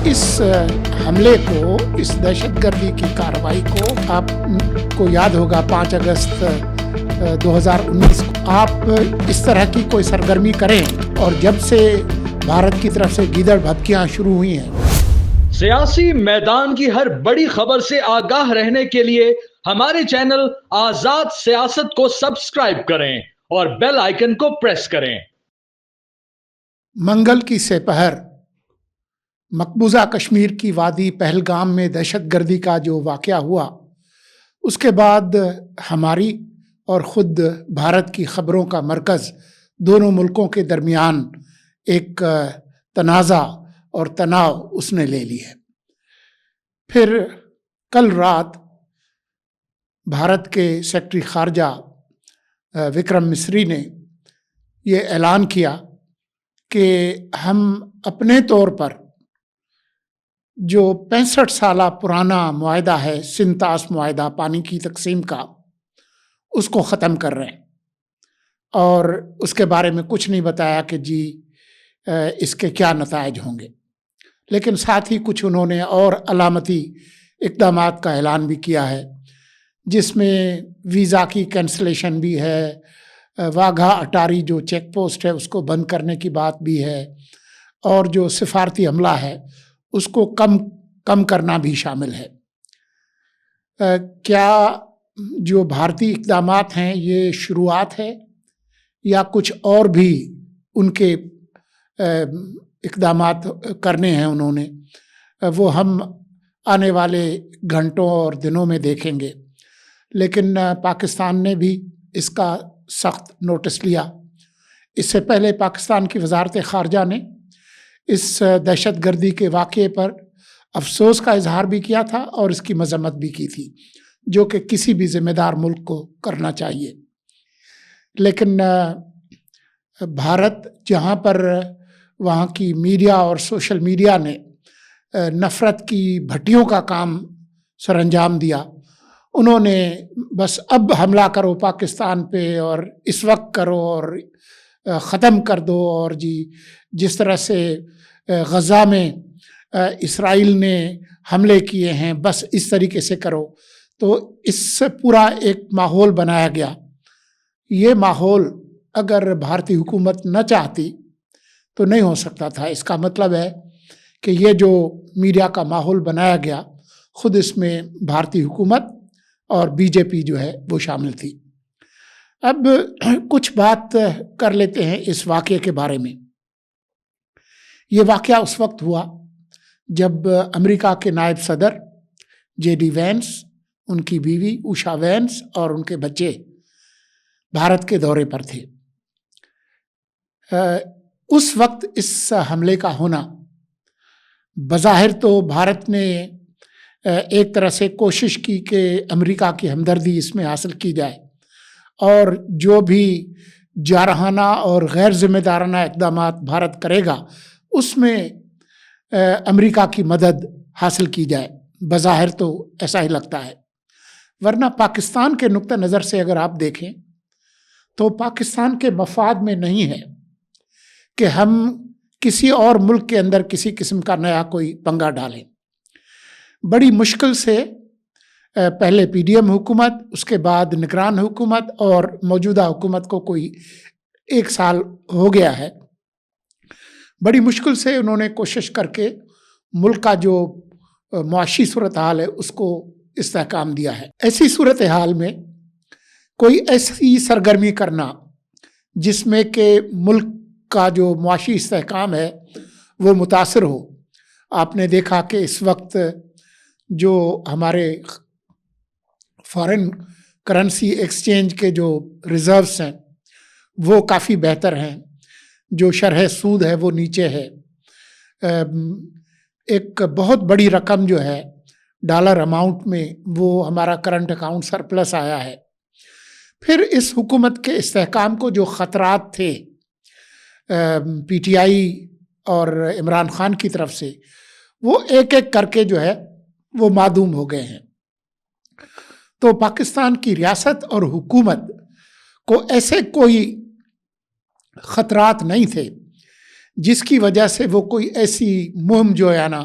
اس حملے کو، اس دہشت گردی کی کارروائی کو آپ کو یاد ہوگا 5 اگست 2019 کو آپ اس طرح کی کوئی سرگرمی کریں اور جب سے بھارت کی طرف سے گیدڑ بھبکیاں شروع ہوئی ہیں۔ سیاسی میدان کی ہر بڑی خبر سے آگاہ رہنے کے لیے ہمارے چینل آزاد سیاست کو سبسکرائب کریں اور بیل آئیکن کو پریس کریں۔ منگل کی سپہر مقبوضہ کشمیر کی وادی پہلگام میں دہشت گردی کا جو واقعہ ہوا، اس کے بعد ہماری اور خود بھارت کی خبروں کا مرکز دونوں ملکوں کے درمیان ایک تنازع اور تناؤ اس نے لے لی ہے۔ پھر کل رات بھارت کے سیکرٹری خارجہ وکرم مسری نے یہ اعلان کیا کہ ہم اپنے طور پر جو 65 سالہ پرانا معاہدہ ہے، سنتاس معاہدہ پانی کی تقسیم کا، اس کو ختم کر رہے ہیں، اور اس کے بارے میں کچھ نہیں بتایا کہ جی اس کے کیا نتائج ہوں گے، لیکن ساتھ ہی کچھ انہوں نے اور علامتی اقدامات کا اعلان بھی کیا ہے، جس میں ویزا کی کینسلیشن بھی ہے، واگھا اٹاری جو چیک پوسٹ ہے اس کو بند کرنے کی بات بھی ہے، اور جو سفارتی عملہ ہے اس کو کم کرنا بھی شامل ہے۔ کیا جو بھارتی اقدامات ہیں یہ شروعات ہے یا کچھ اور بھی ان کے اقدامات کرنے ہیں انہوں نے، وہ ہم آنے والے گھنٹوں اور دنوں میں دیکھیں گے، لیکن پاکستان نے بھی اس کا سخت نوٹس لیا۔ اس سے پہلے پاکستان کی وزارت خارجہ نے اس دہشت گردی کے واقعے پر افسوس کا اظہار بھی کیا تھا اور اس کی مذمت بھی کی تھی، جو کہ کسی بھی ذمہ دار ملک کو کرنا چاہیے۔ لیکن بھارت جہاں پر وہاں کی میڈیا اور سوشل میڈیا نے نفرت کی بھٹیوں کا کام سر انجام دیا، انہوں نے بس اب حملہ کرو پاکستان پہ اور اس وقت کرو اور ختم کر دو، اور جس طرح سے غزہ میں اسرائیل نے حملے کیے ہیں بس اس طریقے سے کرو، تو اس سے پورا ایک ماحول بنایا گیا۔ یہ ماحول اگر بھارتی حکومت نہ چاہتی تو نہیں ہو سکتا تھا۔ اس کا مطلب ہے کہ یہ جو میڈیا کا ماحول بنایا گیا، خود اس میں بھارتی حکومت اور بی جے پی جو ہے وہ شامل تھی۔ اب کچھ بات کر لیتے ہیں اس واقعے کے بارے میں۔ یہ واقعہ اس وقت ہوا جب امریکہ کے نائب صدر جے ڈی وینس، ان کی بیوی اوشا وینس اور ان کے بچے بھارت کے دورے پر تھے۔ اس وقت اس حملے کا ہونا بظاہر تو بھارت نے ایک طرح سے کوشش کی کہ امریکہ کی ہمدردی اس میں حاصل کی جائے، اور جو بھی جارحانہ اور غیر ذمہ دارانہ اقدامات بھارت کرے گا اس میں امریکہ کی مدد حاصل کی جائے۔ بظاہر تو ایسا ہی لگتا ہے، ورنہ پاکستان کے نقطہ نظر سے اگر آپ دیکھیں تو پاکستان کے مفاد میں نہیں ہے کہ ہم کسی اور ملک کے اندر کسی قسم کا نیا کوئی پنگا ڈالیں۔ بڑی مشکل سے پہلے پی ڈی ایم حکومت، اس کے بعد نگران حکومت، اور موجودہ حکومت کو کوئی 1 سال ہو گیا ہے، بڑی مشکل سے انہوں نے کوشش کر کے ملک کا جو معاشی صورتحال ہے اس کو استحکام دیا ہے۔ ایسی صورتحال میں کوئی ایسی سرگرمی کرنا جس میں کہ ملک کا جو معاشی استحکام ہے وہ متاثر ہو۔ آپ نے دیکھا کہ اس وقت جو ہمارے فارن کرنسی ایکسچینج کے جو ریزروز ہیں وہ کافی بہتر ہیں، جو شرح سود ہے وہ نیچے ہے، ایک بہت بڑی رقم جو ہے ڈالر اماؤنٹ میں وہ ہمارا کرنٹ اکاؤنٹ سرپلس آیا ہے۔ پھر اس حکومت کے استحکام کو جو خطرات تھے پی ٹی آئی اور عمران خان کی طرف سے، وہ ایک ایک کر کے جو ہے وہ معدوم ہو گئے ہیں۔ تو پاکستان کی ریاست اور حکومت کو ایسے کوئی خطرات نہیں تھے جس کی وجہ سے وہ کوئی ایسی مہم جو ہے نا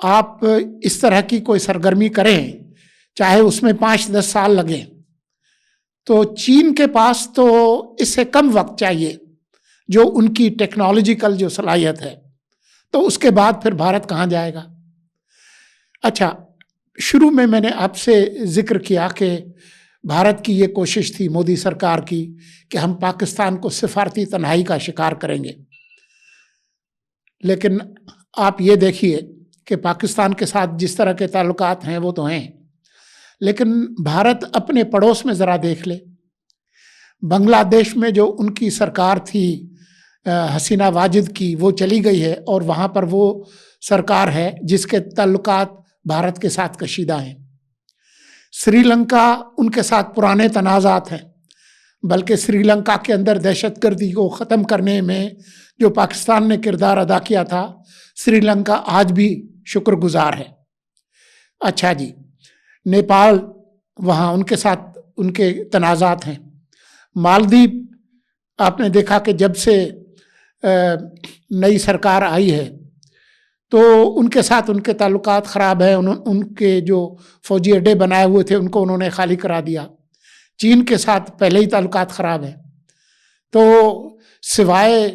آپ اس طرح کی کوئی سرگرمی کریں چاہے اس میں 5-10 سال لگیں تو چین کے پاس تو اس سے کم وقت چاہیے جو ان کی ٹیکنالوجیکل جو صلاحیت ہے، تو اس کے بعد پھر بھارت کہاں جائے گا؟ اچھا، شروع میں نے آپ سے ذکر کیا کہ بھارت کی یہ کوشش تھی مودی سرکار کی کہ ہم پاکستان کو سفارتی تنہائی کا شکار کریں گے، لیکن آپ یہ دیکھیے کہ پاکستان کے ساتھ جس طرح کے تعلقات ہیں وہ تو ہیں، لیکن بھارت اپنے پڑوس میں ذرا دیکھ لے، بنگلہ دیش میں جو ان کی سرکار تھی حسینہ واجد کی، وہ چلی گئی ہے اور وہاں پر وہ سرکار ہے جس کے تعلقات بھارت کے ساتھ کشیدہ ہیں۔ سری لنکا ان کے ساتھ پرانے تنازعات ہیں، بلکہ سری لنکا کے اندر دہشت گردی کو ختم کرنے میں جو پاکستان نے کردار ادا کیا تھا، سری لنکا آج بھی شکر گزار ہے۔ اچھا جی، نیپال، وہاں ان کے ساتھ ان کے تنازعات ہیں۔ مالدیپ، آپ نے دیکھا کہ جب سے نئی سرکار آئی ہے تو ان کے ساتھ ان کے تعلقات خراب ہیں، ان کے جو فوجی اڈے بنائے ہوئے تھے ان کو انہوں نے خالی کرا دیا۔ چین کے ساتھ پہلے ہی تعلقات خراب ہیں، تو سوائے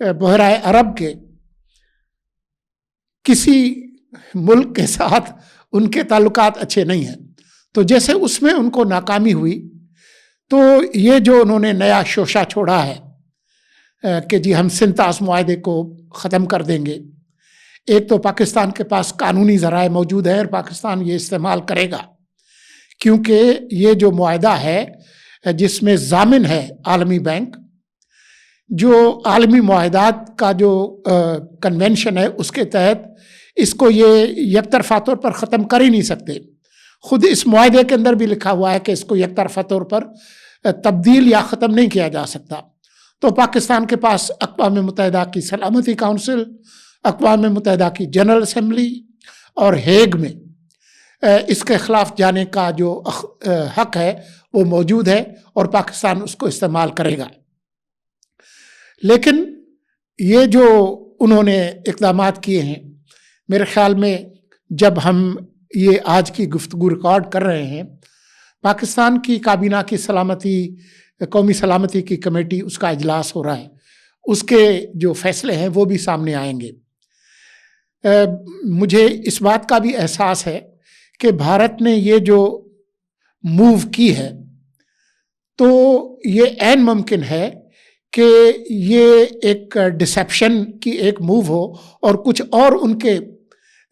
بحیرہ عرب کے کسی ملک کے ساتھ ان کے تعلقات اچھے نہیں ہیں۔ تو جیسے اس میں ان کو ناکامی ہوئی تو یہ جو انہوں نے نیا شوشہ چھوڑا ہے کہ جی ہم سنتاس معاہدے کو ختم کر دیں گے، ایک تو پاکستان کے پاس قانونی ذرائع موجود ہے اور پاکستان یہ استعمال کرے گا، کیونکہ یہ جو معاہدہ ہے جس میں ضامن ہے عالمی بینک، جو عالمی معاہدات کا جو کنونشن ہے اس کے تحت اس کو یہ یک طرفہ طور پر ختم کر ہی نہیں سکتے۔ خود اس معاہدے کے اندر بھی لکھا ہوا ہے کہ اس کو یک طرفہ طور پر تبدیل یا ختم نہیں کیا جا سکتا۔ تو پاکستان کے پاس اقوام متحدہ کی سلامتی کونسل، اقوام متحدہ کی جنرل اسمبلی اور ہیگ میں اس کے خلاف جانے کا جو حق ہے وہ موجود ہے اور پاکستان اس کو استعمال کرے گا۔ لیکن یہ جو انہوں نے اقدامات کیے ہیں، میرے خیال میں جب ہم یہ آج کی گفتگو ریکارڈ کر رہے ہیں، پاکستان کی کابینہ کی سلامتی، قومی سلامتی کی کمیٹی، اس کا اجلاس ہو رہا ہے، اس کے جو فیصلے ہیں وہ بھی سامنے آئیں گے۔ مجھے اس بات کا بھی احساس ہے کہ بھارت نے یہ جو موو کی ہے تو یہ عین ممکن ہے کہ یہ ایک ڈسیپشن کی ایک موو ہو اور کچھ اور ان کے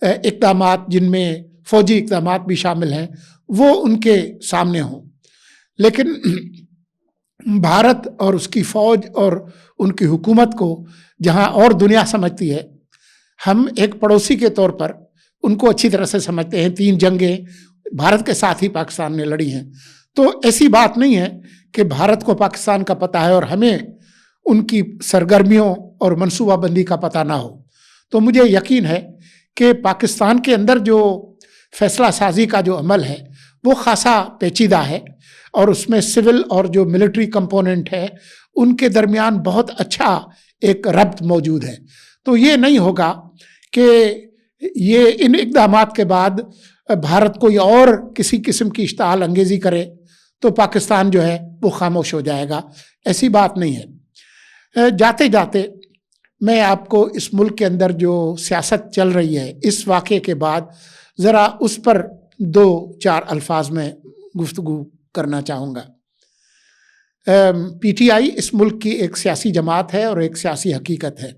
اقدامات جن میں فوجی اقدامات بھی شامل ہیں وہ ان کے سامنے ہوں، لیکن بھارت اور اس کی فوج اور ان کی حکومت کو جہاں اور دنیا سمجھتی ہے، ہم ایک پڑوسی کے طور پر ان کو اچھی طرح سے سمجھتے ہیں۔ 3 جنگیں بھارت کے ساتھ ہی پاکستان نے لڑی ہیں، تو ایسی بات نہیں ہے کہ بھارت کو پاکستان کا پتہ ہے اور ہمیں ان کی سرگرمیوں اور منصوبہ بندی کا پتہ نہ ہو۔ تو مجھے یقین ہے کہ پاکستان کے اندر جو فیصلہ سازی کا جو عمل ہے وہ خاصا پیچیدہ ہے اور اس میں سول اور جو ملٹری کمپوننٹ ہے ان کے درمیان بہت اچھا ایک ربط موجود ہے۔ تو یہ نہیں ہوگا کہ یہ ان اقدامات کے بعد بھارت کوئی اور کسی قسم کی اشتعال انگیزی کرے تو پاکستان جو ہے وہ خاموش ہو جائے گا، ایسی بات نہیں ہے۔ جاتے جاتے میں آپ کو اس ملک کے اندر جو سیاست چل رہی ہے اس واقعے کے بعد ذرا اس پر 2-4 الفاظ میں گفتگو کرنا چاہوں گا۔ پی ٹی آئی اس ملک کی ایک سیاسی جماعت ہے اور ایک سیاسی حقیقت ہے،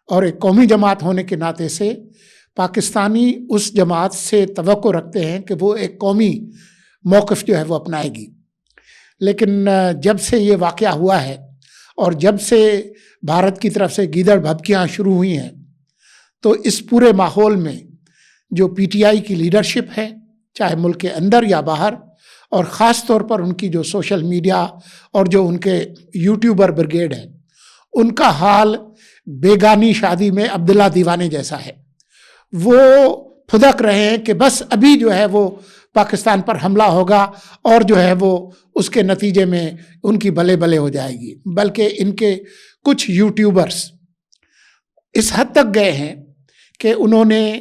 اور ایک قومی جماعت ہونے کے ناطے سے پاکستانی اس جماعت سے توقع رکھتے ہیں کہ وہ ایک قومی موقف جو ہے وہ اپنائے گی۔ لیکن جب سے یہ واقعہ ہوا ہے اور جب سے بھارت کی طرف سے گیدڑ بھبکیاں شروع ہوئی ہیں تو اس پورے ماحول میں جو پی ٹی آئی کی لیڈرشپ ہے، چاہے ملک کے اندر یا باہر، اور خاص طور پر ان کی جو سوشل میڈیا اور جو ان کے یوٹیوبر بریگیڈ ہے، ان کا حال بیگانی شادی میں عبداللہ دیوانے جیسا ہے۔ وہ پھدک رہے ہیں کہ بس ابھی جو ہے وہ پاکستان پر حملہ ہوگا اور جو ہے وہ اس کے نتیجے میں ان کی بلے بلے ہو جائے گی۔ بلکہ ان کے کچھ یوٹیوبرز اس حد تک گئے ہیں کہ انہوں نے